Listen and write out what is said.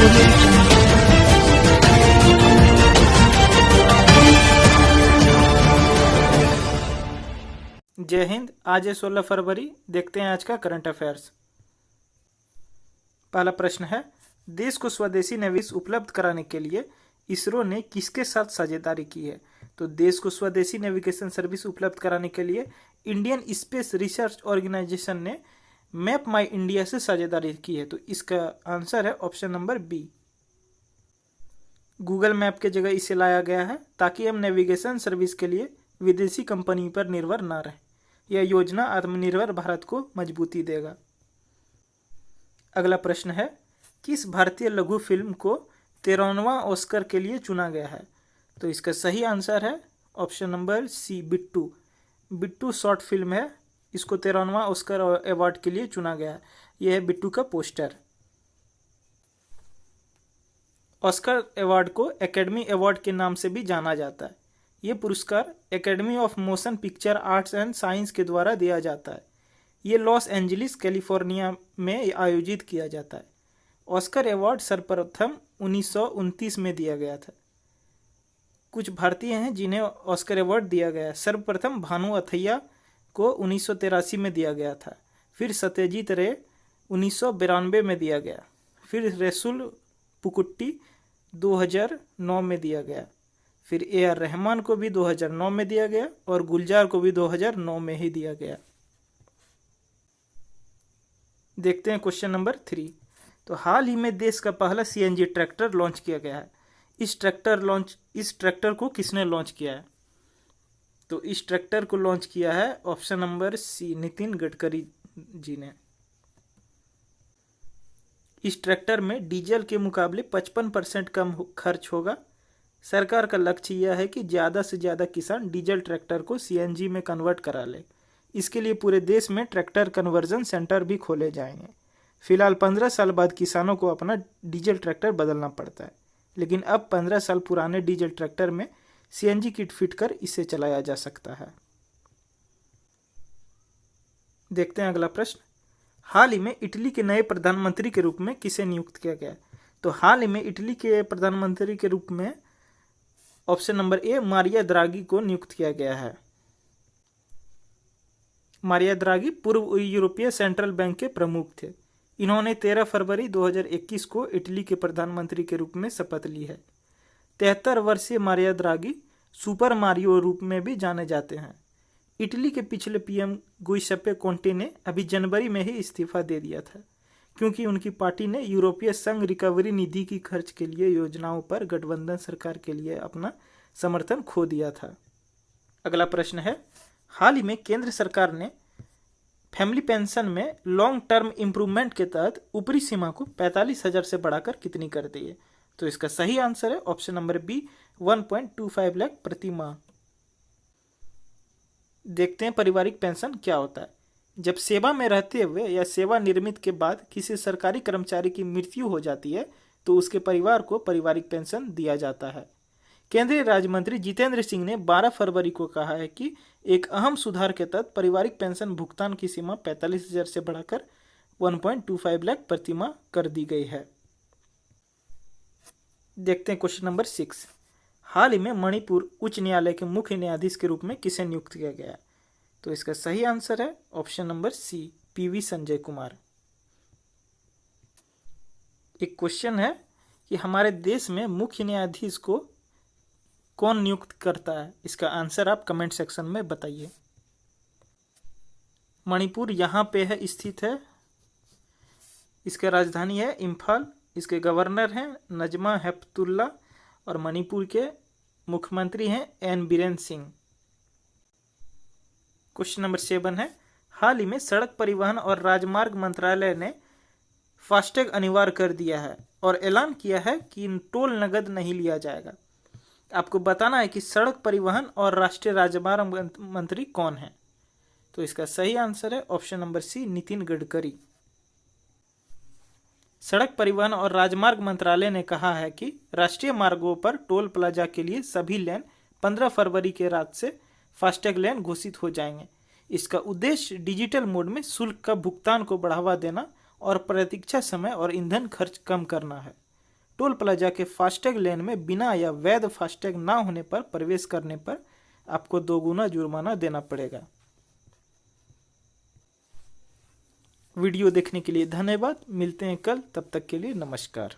जय हिंद। आज है 16 फरवरी। देखते हैं आज का करंट अफेयर्स। पहला प्रश्न है, देश को स्वदेशी निवेश उपलब्ध कराने के लिए इसरो ने किसके साथ साझेदारी की है? तो देश को स्वदेशी नेविगेशन सर्विस उपलब्ध कराने के लिए इंडियन स्पेस रिसर्च ऑर्गेनाइजेशन ने मैप माई इंडिया से साझेदारी की है। तो इसका आंसर है option number B. Google map के जगह इसे लाया गया है ताकि हम नेविगेशन सर्विस के लिए विदेशी कंपनी पर निर्भर ना रहे। यह योजना आत्मनिर्भर भारत को मजबूती देगा। अगला प्रश्न है, किस भारतीय लघु फिल्म को 13वां ऑस्कर के लिए चुना गया है? तो इसका सही आंसर है option number C, Bittu. Bittu short film है, इसको 13वां ऑस्कर अवार्ड के लिए चुना गया है। यह है बिट्टू का पोस्टर। ऑस्कर अवार्ड को एकेडमी अवार्ड के नाम से भी जाना जाता है। ये पुरस्कार academy of motion picture arts and science के द्वारा दिया जाता है। ये लॉस एंजलिस कैलिफोर्निया में आयोजित किया जाता है। ऑस्कर अवार्ड सर्वप्रथम 1929 में दिया गया था। कुछ भारतीय हैं जिन्हें ऑस्कर अवार्ड दिया गया है। सर्वप्रथम भानु अथैया को 1983 में दिया गया था। फिर सत्यजीत रे 1992 में दिया गया। फिर रेसुल पुकुट्टी 2009 में दिया गया। फिर AR रहमान को भी 2009 में दिया गया और गुलजार को भी 2009 में ही दिया गया। देखते हैं क्वेश्चन नंबर 3। तो हाल ही में देश का पहला CNG ट्रैक्टर लॉन्च किया गया है। इस ट्रैक्टर को किसने लॉन्च किया है? तो इस ट्रैक्टर को लॉन्च किया है option number C, Nitin Gadkari ji ने। इस ट्रैक्टर में डीजल के मुकाबले 55% कम खर्च होगा। सरकार का लक्ष्य यह है कि ज़्यादा से ज़्यादा किसान डीजल ट्रैक्टर को CNG में कन्वर्ट करा ले। इसके लिए पूरे देश में ट्रैक्टर कन्वर्जन सेंटर भी खोले जाएंगे। फिलहाल 15 साल बाद किसानों को अपना डीजल ट्रैक्टर बदलना पड़ता है, लेकिन अब 15 साल पुराने डीजल ट्रैक्टर में CNG किट फिट कर इसे चलाया जा सकता है। देखते हैं अगला प्रश्न। हाल ही में इटली के नए प्रधानमंत्री के रूप में किसे नियुक्त किया गया? तो हाल ही में इटली के प्रधानमंत्री के रूप में ऑप्शन नंबर ए, मारिया द्रागी को नियुक्त किया गया है। मारिया द्रागी पूर्व यूरोपीय सेंट्रल बैंक के प्रमुख थे। इन्होंने 13 फरवरी 2021 को इटली के प्रधानमंत्री के रूप में शपथ ली है। 73 वर्षीय मारिया द्रागी सुपर मारियो रूप में भी जाने जाते हैं। इटली के पिछले PM गुइसेप्पे कोंटे ने अभी जनवरी में ही इस्तीफा दे दिया था, क्योंकि उनकी पार्टी ने यूरोपीय संघ रिकवरी निधि की खर्च के लिए योजनाओं पर गठबंधन सरकार के लिए अपना समर्थन खो दिया था। अगला प्रश्न है, हाल ही में केंद्र सरकार ने फैमिली पेंशन में लॉन्ग टर्म इम्प्रूवमेंट के तहत ऊपरी सीमा को 45,000 से बढ़ाकर कितनी कर दी है? तो इसका सही आंसर है ऑप्शन नंबर बी, 1.25 लाख प्रति माह। देखते हैं पारिवारिक पेंशन क्या होता है। जब सेवा में रहते हुए या सेवा निर्मित के बाद किसी सरकारी कर्मचारी की मृत्यु हो जाती है तो उसके परिवार को पारिवारिक पेंशन दिया जाता है। केंद्रीय राज्य मंत्री जितेंद्र सिंह ने 12 फरवरी को कहा है कि एक अहम सुधार के तहत पारिवारिक पेंशन भुगतान की सीमा 45,000 से बढ़ाकर 1.25 लाख प्रति माह कर दी गई है। देखते हैं क्वेश्चन नंबर 6। हाल ही में मणिपुर उच्च न्यायालय के मुख्य न्यायाधीश के रूप में किसे नियुक्त किया गया? तो इसका सही आंसर है option number C, PV Sanjay Kumar. एक क्वेश्चन है कि हमारे देश में मुख्य न्यायाधीश को कौन नियुक्त करता है? इसका आंसर आप कमेंट सेक्शन में बताइए। मणिपुर यहाँ पे है, स्थित है। इसका राजधानी है इम्फाल। इसके गवर्नर हैं नजमा हेपतुल्ला और मणिपुर के मुख्यमंत्री हैं N Biren Singh. Question number 7 है, हाल ही में सड़क परिवहन और राजमार्ग मंत्रालय ने फास्टैग अनिवार्य कर दिया है और ऐलान किया है कि टोल नगद नहीं लिया जाएगा। आपको बताना है कि सड़क परिवहन और राष्ट्रीय राजमार्ग मंत्री कौन है? तो इसका सही आंसर है option number C, Nitin Gadkari. सड़क परिवहन और राजमार्ग मंत्रालय ने कहा है कि राष्ट्रीय मार्गों पर टोल प्लाजा के लिए सभी लेन 15 फरवरी के रात से फास्टैग लेन घोषित हो जाएंगे। इसका उद्देश्य डिजिटल मोड में शुल्क का भुगतान को बढ़ावा देना और प्रतीक्षा समय और ईंधन खर्च कम करना है। टोल प्लाजा के फास्टैग लेन में बिना या वैध फास्टैग ना होने पर प्रवेश करने पर आपको 2 गुना जुर्माना देना पड़ेगा। वीडियो देखने के लिए धन्यवाद। मिलते हैं कल, तब तक के लिए नमस्कार।